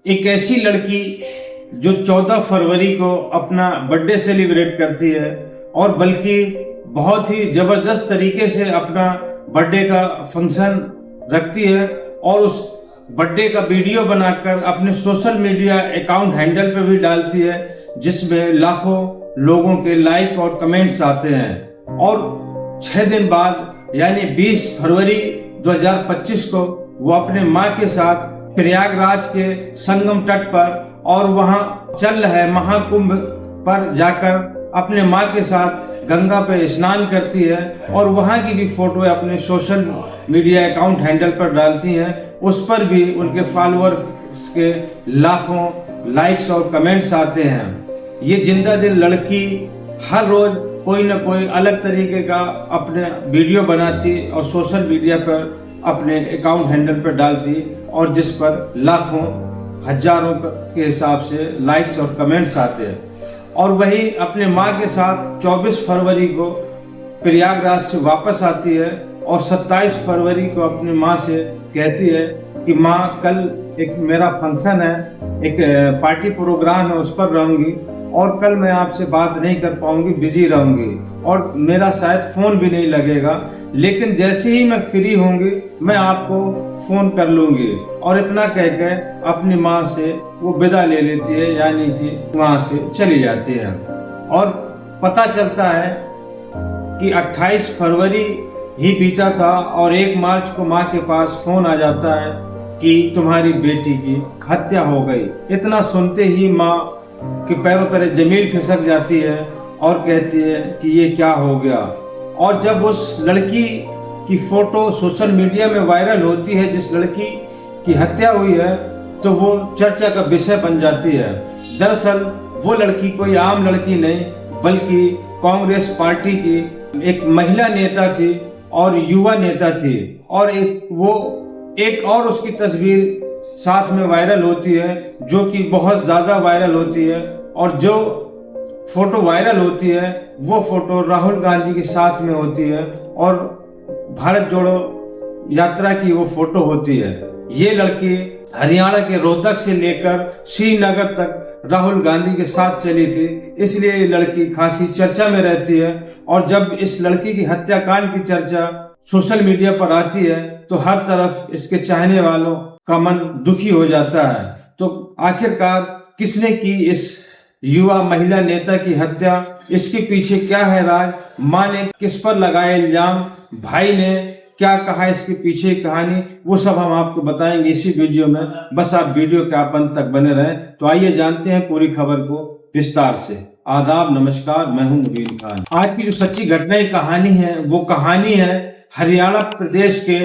एक ऐसी लड़की जो 14 फरवरी को अपना बर्थडे सेलिब्रेट करती है और बल्कि बहुत ही ज़बरदस्त तरीके से अपना बर्थडे का फंक्शन रखती है और उस बर्थडे का वीडियो बनाकर अपने सोशल मीडिया अकाउंट हैंडल पे भी डालती है, जिसमें लाखों लोगों के लाइक और कमेंट्स आते हैं। और 6 दिन बाद यानी 20 फरवरी 2025 को वो अपने माँ के साथ प्रयागराज के संगम तट पर और वहाँ चल रहे महाकुंभ पर जाकर अपने माँ के साथ गंगा पे स्नान करती है और वहाँ की भी फोटो अपने सोशल मीडिया अकाउंट हैंडल पर डालती हैं। उस पर भी उनके फॉलोअर्स के लाखों लाइक्स और कमेंट्स आते हैं। ये जिंदा दिल लड़की हर रोज कोई ना कोई अलग तरीके का अपने वीडियो बनाती और सोशल मीडिया पर अपने अकाउंट हैंडल पर डालती और जिस पर लाखों हजारों के हिसाब से लाइक्स और कमेंट्स आते हैं। और वही अपने माँ के साथ 24 फरवरी को प्रयागराज से वापस आती है और 27 फरवरी को अपनी माँ से कहती है कि माँ कल एक मेरा फंक्शन है, एक पार्टी प्रोग्राम है, उस पर रहूँगी और कल मैं आपसे बात नहीं कर पाऊंगी, बिजी रहूंगी और मेरा शायद फ़ोन भी नहीं लगेगा, लेकिन जैसे ही मैं फ्री होंगी मैं आपको फ़ोन कर लूँगी। और इतना कह के अपनी माँ से वो विदा ले लेती है, यानी कि वहाँ से चली जाती है। और पता चलता है कि 28 फरवरी ही बीता था और 1 मार्च को माँ के पास फ़ोन आ जाता है कि तुम्हारी बेटी की हत्या हो गई। इतना सुनते ही माँ कि पैरों तले जमीन खिसक जाती है और कहती है कि ये क्या हो गया। और जब उस लड़की की फोटो सोशल मीडिया में वायरल होती है, जिस लड़की की हत्या हुई है, तो वो चर्चा का विषय बन जाती है। दरअसल वो लड़की कोई आम लड़की नहीं बल्कि कांग्रेस पार्टी की एक महिला नेता थी और युवा नेता थी। और एक और उसकी तस्वीर साथ में वायरल होती है जो कि बहुत ज़्यादा वायरल होती है। और जो फोटो वायरल होती है वो फोटो राहुल गांधी के साथ में होती है और भारत जोड़ो यात्रा की वो फोटो होती है। ये लड़की हरियाणा के रोहतक से लेकर श्रीनगर तक राहुल गांधी के साथ चली थी, इसलिए ये लड़की खासी चर्चा में रहती है। और जब इस लड़की की हत्याकांड की चर्चा सोशल मीडिया पर आती है तो हर तरफ इसके चाहने वालों का मन दुखी हो जाता है। तो आखिरकार किसने की इस युवा महिला नेता की हत्या, इसके पीछे क्या है राज, माँ ने किस पर लगाया इल्जाम, भाई ने क्या कहा, इसके पीछे कहानी, वो सब हम आपको बताएंगे इसी वीडियो में। बस आप वीडियो के अंत तक बने रहें। तो आइए जानते हैं पूरी खबर को विस्तार से। आदाब, नमस्कार, मैं हूं नवीन खान। आज की जो सच्ची घटना कहानी है वो कहानी है हरियाणा प्रदेश के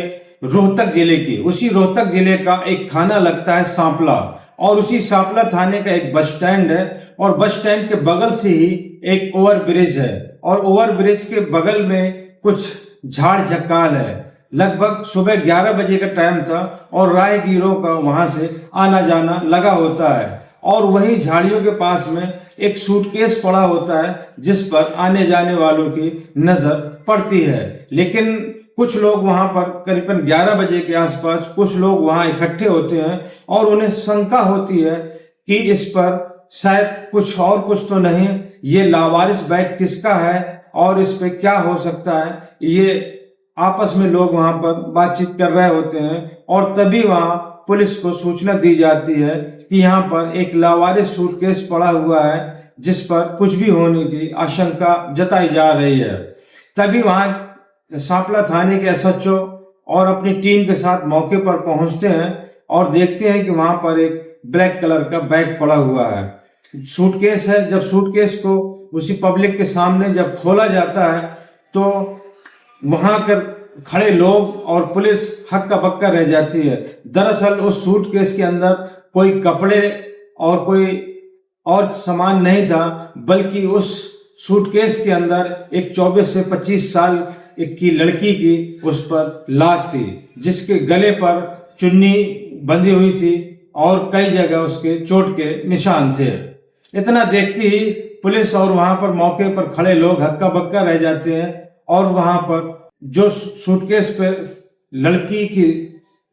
रोहतक जिले की। उसी रोहतक जिले का एक थाना लगता है सांपला और उसी सांपला थाने का एक बस स्टैंड है और बस स्टैंड के बगल से ही एक ओवर ब्रिज है और ओवर ब्रिज के बगल में कुछ झाड़ झक्काल है। लगभग सुबह 11 बजे का टाइम था और राहगीरों का वहां से आना जाना लगा होता है। और वहीं झाड़ियों के पास में एक सूटकेस पड़ा होता है जिस पर आने जाने वालों की नजर पड़ती है। लेकिन कुछ लोग वहां पर करीबन 11 बजे के आसपास कुछ लोग वहां इकट्ठे होते हैं और उन्हें शंका होती है कि इस पर शायद कुछ तो नहीं, ये लावारिस बैग किसका है और इस पे क्या हो सकता है। ये आपस में लोग वहां पर बातचीत कर रहे होते हैं और तभी वहां पुलिस को सूचना दी जाती है कि यहाँ पर एक लावारिस सूटकेस पड़ा हुआ है जिस पर कुछ भी होने की आशंका जताई जा रही है। तभी वहां सांपला थाने के एसएचओ और अपनी टीम के साथ मौके पर पहुंचते हैं और देखते हैं कि वहां पर एक ब्लैक कलर का बैग पड़ा हुआ है, सूटकेस है। जब सूटकेस को उसी पब्लिक के सामने जब खोला जाता है तो वहां कर खड़े लोग और पुलिस हक्का बक्का रह जाती है। दरअसल उस सूटकेस के अंदर कोई कपड़े और कोई और सामान नहीं था, बल्कि उस सूटकेस के अंदर एक 24 से 25 साल की लड़की की उस पर लाश थी, जिसके गले पर चुन्नी बंधी हुई थी और कई जगह उसके चोट के निशान थे। इतना देखते ही पुलिस और वहां पर मौके पर खड़े लोग हक्का बक्का रह जाते हैं और वहां पर जो सूटकेस पे लड़की की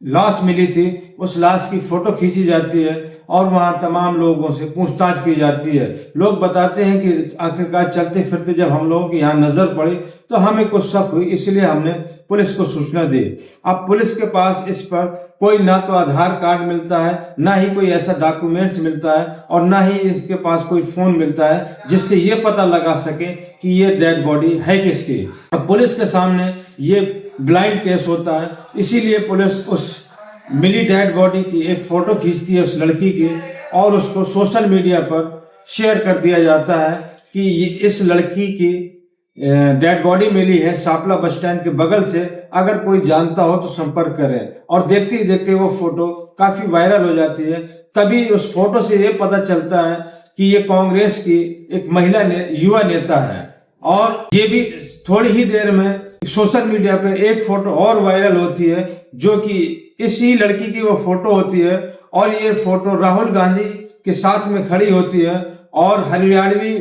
लाश मिली थी उस लाश की फोटो खींची जाती है और वहाँ तमाम लोगों से पूछताछ की जाती है। लोग बताते हैं कि आखिरकार चलते फिरते जब हम लोगों की यहाँ नजर पड़ी तो हमें कुछ शक हुई, इसलिए हमने पुलिस को सूचना दी। अब पुलिस के पास इस पर कोई ना तो आधार कार्ड मिलता है, ना ही कोई ऐसा डॉक्यूमेंट्स मिलता है, और ना ही इसके पास कोई फोन मिलता है जिससे ये पता लगा सके कि ये डेड बॉडी है किसकी। अब पुलिस के सामने ये ब्लाइंड केस होता है, इसीलिए पुलिस उस मिली डेड बॉडी की एक फोटो खींचती है उस लड़की की, और उसको सोशल मीडिया पर शेयर कर दिया जाता है कि इस लड़की की डेड बॉडी मिली है सापला बस स्टैंड के बगल से, अगर कोई जानता हो तो संपर्क करें। और देखते ही देखते वो फोटो काफी वायरल हो जाती है। तभी उस फोटो से ये पता चलता है कि ये कांग्रेस की एक महिला युवा नेता है। और ये भी थोड़ी ही देर में सोशल मीडिया पे एक फोटो और वायरल होती है, जो कि इसी लड़की की वो फोटो होती है, और ये फोटो राहुल गांधी के साथ में खड़ी होती है और हरियाणवी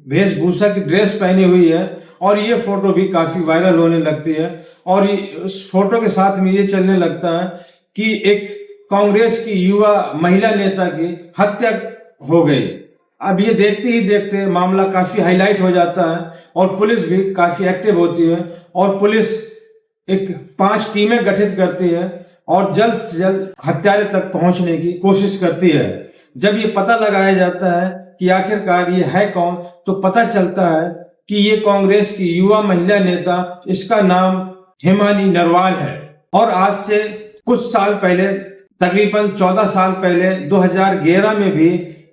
वेशभूषा की ड्रेस पहनी हुई है, और ये फोटो भी काफी वायरल होने लगती है। और उस फोटो के साथ में ये चलने लगता है कि एक कांग्रेस की युवा महिला नेता की हत्या हो गई। अब ये देखते ही देखते मामला काफी हाईलाइट हो जाता है, और पुलिस भी काफी एक्टिव होती है, और पुलिस एक 5 टीमें गठित करती है और जल्द से जल्द हत्यारे तक पहुंचने की कोशिश करती है। जब ये पता लगाया जाता है कि आखिरकार ये है कौन, तो पता चलता है कि ये कांग्रेस की युवा महिला नेता, इसका नाम हिमानी नरवाल है। और आज से कुछ साल पहले, तकरीबन 14 साल पहले 2011 में भी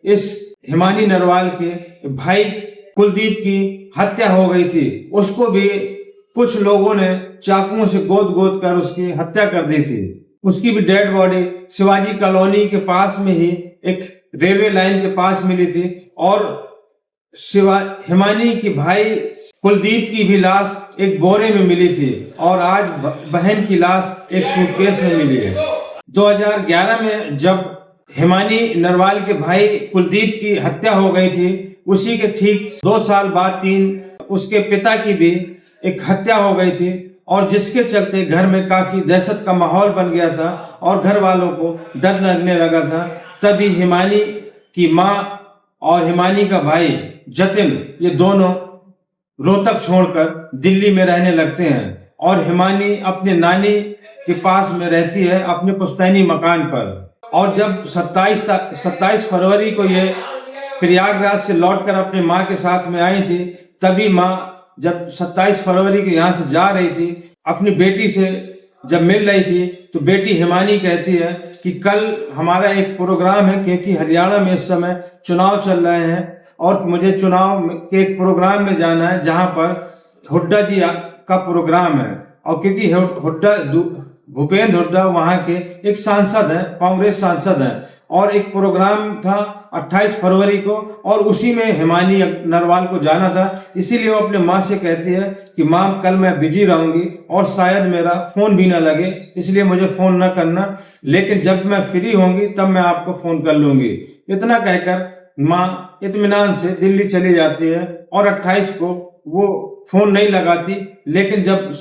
इस हिमानी नरवाल के भाई कुलदीप की हत्या हो गई थी। उसको भी कुछ लोगों ने चाकुओं से गोद कर उसकी हत्या कर दी थी। उसकी भी डेड बॉडी शिवाजी कॉलोनी के पास में ही एक रेलवे लाइन के पास मिली थी, और हिमानी की भाई कुलदीप की भी लाश एक बोरे में मिली थी, और आज बहन की लाश एक सूटकेस में मिली है। 2011 में जब हिमानी नरवाल के भाई कुलदीप की हत्या हो गई थी, उसी के ठीक 2 साल बाद उसके पिता की भी एक हत्या हो गई थी, और जिसके चलते घर में काफी दहशत का माहौल बन गया था और घर वालों को डर लगने लगा था। तभी हिमानी की माँ और हिमानी का भाई जतिन, ये दोनों रोहतक छोड़कर दिल्ली में रहने लगते हैं, और हिमानी अपने नानी के पास में रहती है अपने पुश्तैनी मकान पर। और जब 27 फरवरी को ये प्रयागराज से लौटकर अपने माँ के साथ में आई थी, तभी माँ जब 27 फरवरी के यहाँ से जा रही थी, अपनी बेटी से जब मिल रही थी, तो बेटी हिमानी कहती है कि कल हमारा एक प्रोग्राम है, क्योंकि हरियाणा में इस समय चुनाव चल रहे हैं, और मुझे चुनाव के एक प्रोग्राम में जाना है जहां पर हुड्डा जी का प्रोग्राम है। और क्योंकि हुड्डा भूपेंद्र हुड्डा वहां के एक सांसद हैं, कांग्रेस सांसद हैं, और एक प्रोग्राम था 28 फरवरी को, और उसी में हिमानी नरवाल को जाना था। इसीलिए वो अपने माँ से कहती है कि माँ कल मैं बिजी रहूंगी और शायद मेरा फोन भी ना लगे, इसलिए मुझे फोन न करना, लेकिन जब मैं फ्री होंगी तब मैं आपको फोन कर लूंगी। इतना कहकर माँ इत्मीनान से दिल्ली चली जाती है, और 28 को वो फोन नहीं लगाती। लेकिन जब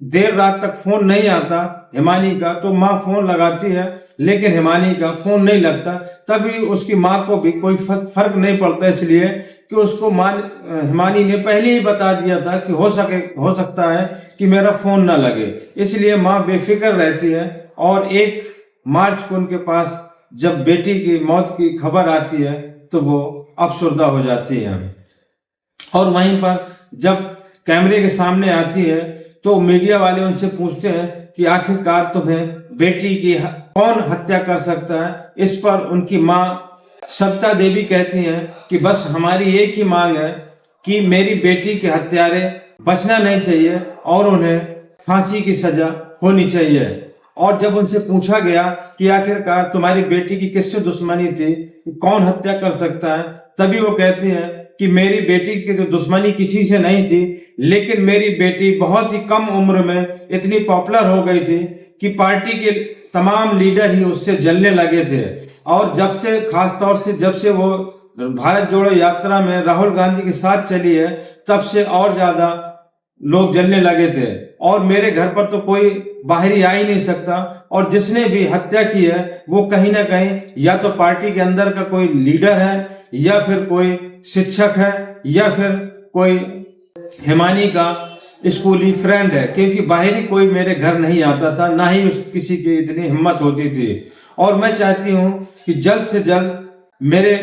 देर रात तक फोन नहीं आता हिमानी का, तो माँ फोन लगाती है, लेकिन हिमानी का फोन नहीं लगता। तभी उसकी माँ को भी कोई फर्क नहीं पड़ता, इसलिए कि उसको हिमानी ने पहले ही बता दिया था कि हो सकता है कि मेरा फोन ना लगे। इसलिए माँ बेफिक्र रहती है, और 1 मार्च को उनके पास जब बेटी की मौत की खबर आती है तो वो अफसरदा हो जाती है। और वहीं पर जब कैमरे के सामने आती है तो मीडिया वाले उनसे पूछते हैं कि आखिरकार तुम्हें बेटी की कौन हत्या कर सकता है। इस पर उनकी माँ सविता देवी कहती हैं कि बस हमारी एक ही मांग है कि मेरी बेटी के हत्यारे बचना नहीं चाहिए और उन्हें फांसी की सजा होनी चाहिए। और जब उनसे पूछा गया कि आखिरकार तुम्हारी बेटी की किससे दुश्मनी थी, कौन हत्या कर सकता है, तभी वो कहती हैं कि मेरी बेटी की तो दुश्मनी किसी से नहीं थी, लेकिन मेरी बेटी बहुत ही कम उम्र में इतनी पॉपुलर हो गई थी कि पार्टी के तमाम लीडर ही उससे जलने लगे थे। और जब से, खासतौर से जब से वो भारत जोड़ो यात्रा में राहुल गांधी के साथ चली है, तब से और ज्यादा लोग जलने लगे थे। और मेरे घर पर तो कोई बाहरी आ ही नहीं सकता। और जिसने भी हत्या की है वो कहीं ना कहीं या तो पार्टी के अंदर का कोई लीडर है, या फिर कोई शिक्षक है, या फिर कोई हिमानी का स्कूली फ्रेंड है, क्योंकि बाहरी कोई मेरे घर नहीं आता था, ना ही किसी की इतनी हिम्मत होती थी। और मैं चाहती हूं कि जल्द से जल्द मेरे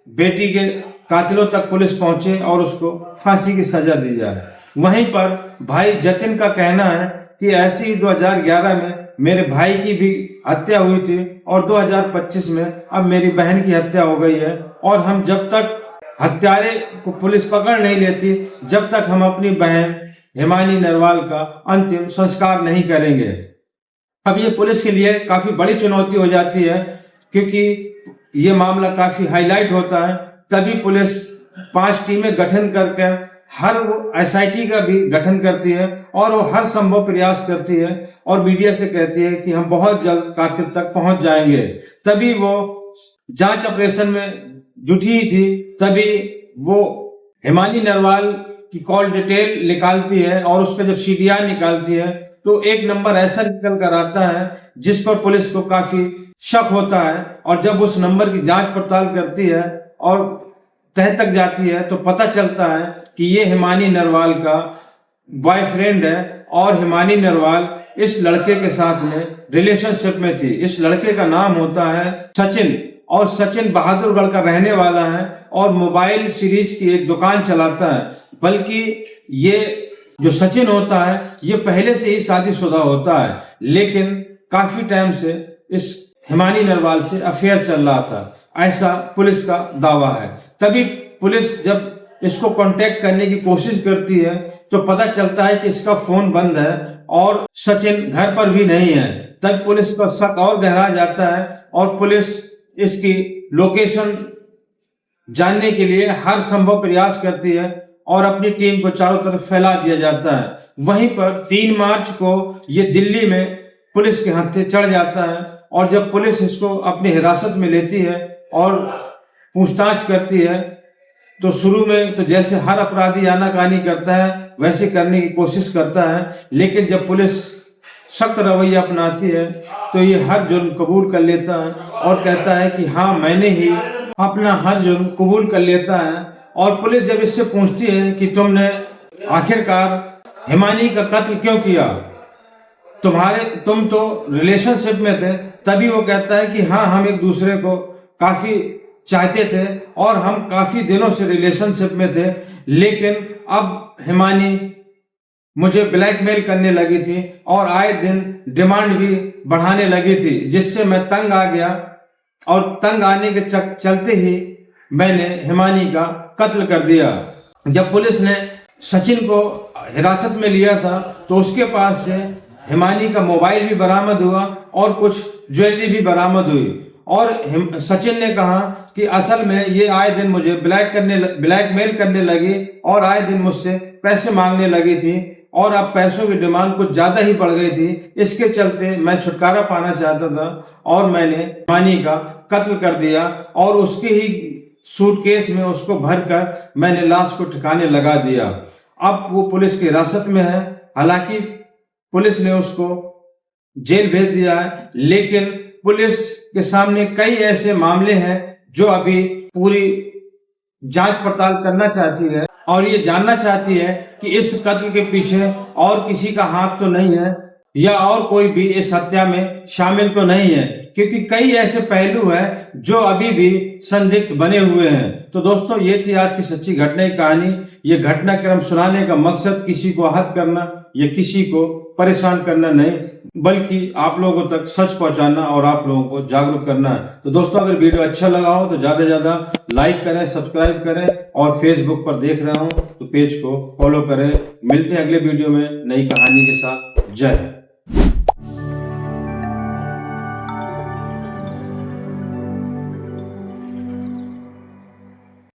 बेटी के कातिलों तक पुलिस पहुंचे और उसको फांसी की सजा दी जाए। वहीं पर भाई जतिन का कहना है कि ऐसे ही 2011 में मेरे भाई की भी हत्या हुई थी और 2025 में अब मेरी बहन की हत्या हो गई है, और हम जब तक हत्यारे को पुलिस पकड़ नहीं लेती, जब तक हम अपनी बहन हिमानी नरवाल का अंतिम संस्कार नहीं करेंगे। अब ये पुलिस के लिए काफी बड़ी चुनौती हो जाती है, क्योंकि ये मामला काफी हाईलाइट होता है। तभी पुलिस 5 टीमें गठन करके हर SIT का भी गठन करती है, और वो हर संभव प्रयास करती है और मीडिया से कहती है कि हम बहुत जल्द कातिल तक पहुंच जाएंगे। तभी वो जांच ऑपरेशन में जुटी थी, तभी वो हिमानी नरवाल की कॉल डिटेल निकालती है, और उस पर जब CDR निकालती है तो एक नंबर ऐसा निकल कर आता है जिस पर पुलिस को काफी शक होता है। और जब उस नंबर की जांच पड़ताल करती है और तह तक जाती है तो पता चलता है कि ये हिमानी नरवाल का बॉयफ्रेंड है, और हिमानी नरवाल इस लड़के के साथ में रिलेशनशिप में थी। इस लड़के का नाम होता है सचिन, और सचिन बहादुरगढ़ का रहने वाला है और मोबाइल सीरीज की एक दुकान चलाता है। बल्कि ये जो सचिन होता है ये पहले से ही शादीशुदा होता है, लेकिन काफी टाइम से इस हिमानी नरवाल से अफेयर चल रहा था, ऐसा पुलिस का दावा है। तभी पुलिस जब इसको कांटेक्ट करने की कोशिश करती है तो पता चलता है कि इसका फोन बंद है और सचिन घर पर भी नहीं है। तब पुलिस का शक और गहरा जाता है और पुलिस इसकी लोकेशन जानने के लिए हर संभव प्रयास करती है और अपनी टीम को चारों तरफ फैला दिया जाता है। वहीं पर 3 मार्च को ये दिल्ली में पुलिस के हत्थे चढ़ जाता है, और जब पुलिस इसको अपनी हिरासत में लेती है और पूछताछ करती है तो शुरू में तो जैसे हर अपराधी आनाकानी करता है वैसे करने की कोशिश करता है, लेकिन जब पुलिस सख्त रवैया अपनाती है तो ये हर जुर्म कबूल कर लेता है और कहता है कि हाँ मैंने ही अपना हर जुर्म कबूल कर लेता है। और पुलिस जब इससे पूछती है कि तुमने आखिरकार हिमानी का कत्ल क्यों किया, तुम तो रिलेशनशिप में थे, तभी वो कहता है कि हाँ हम एक दूसरे को काफी चाहते थे और हम काफी दिनों से रिलेशनशिप में थे, लेकिन अब हिमानी मुझे ब्लैकमेल करने लगी थी और आए दिन डिमांड भी बढ़ाने लगी थी, जिससे मैं तंग आ गया और तंग आने के चलते ही मैंने हिमानी का कत्ल कर दिया। जब पुलिस ने सचिन को हिरासत में लिया था तो उसके पास से हिमानी का मोबाइल भी बरामद हुआ और कुछ ज्वेलरी भी बरामद हुई, और सचिन ने कहा कि असल में ये आए दिन मुझे ब्लैकमेल करने लगी और आए दिन मुझसे पैसे मांगने लगी थी, और अब पैसों की डिमांड कुछ ज्यादा ही बढ़ गई थी। इसके चलते मैं छुटकारा पाना चाहता था और मैंने हिमानी का कत्ल कर दिया और उसके ही सूटकेस में उसको भरकर मैंने लाश को ठिकाने लगा दिया। अब वो पुलिस की हिरासत में है, हालांकि पुलिस ने उसको जेल भेज दिया है, लेकिन पुलिस के सामने कई ऐसे मामले हैं जो अभी पूरी जांच पड़ताल करना चाहती है और ये जानना चाहती है कि इस कत्ल के पीछे और किसी का हाथ तो नहीं है या और कोई भी इस हत्या में शामिल तो नहीं है, क्योंकि कई ऐसे पहलू हैं जो अभी भी संदिग्ध बने हुए हैं। तो दोस्तों ये थी आज की सच्ची घटना की कहानी। ये घटनाक्रम सुनाने का मकसद किसी को आहत करना या किसी को परेशान करना नहीं, बल्कि आप लोगों तक सच पहुंचाना और आप लोगों को जागरूक करना है। तो दोस्तों अगर वीडियो अच्छा लगा हो तो ज्यादा से ज्यादा लाइक करें, सब्सक्राइब करें, और फेसबुक पर देख रहे हो तो पेज को फॉलो करें। मिलते हैं अगले वीडियो में नई कहानी के साथ। जय हिंद।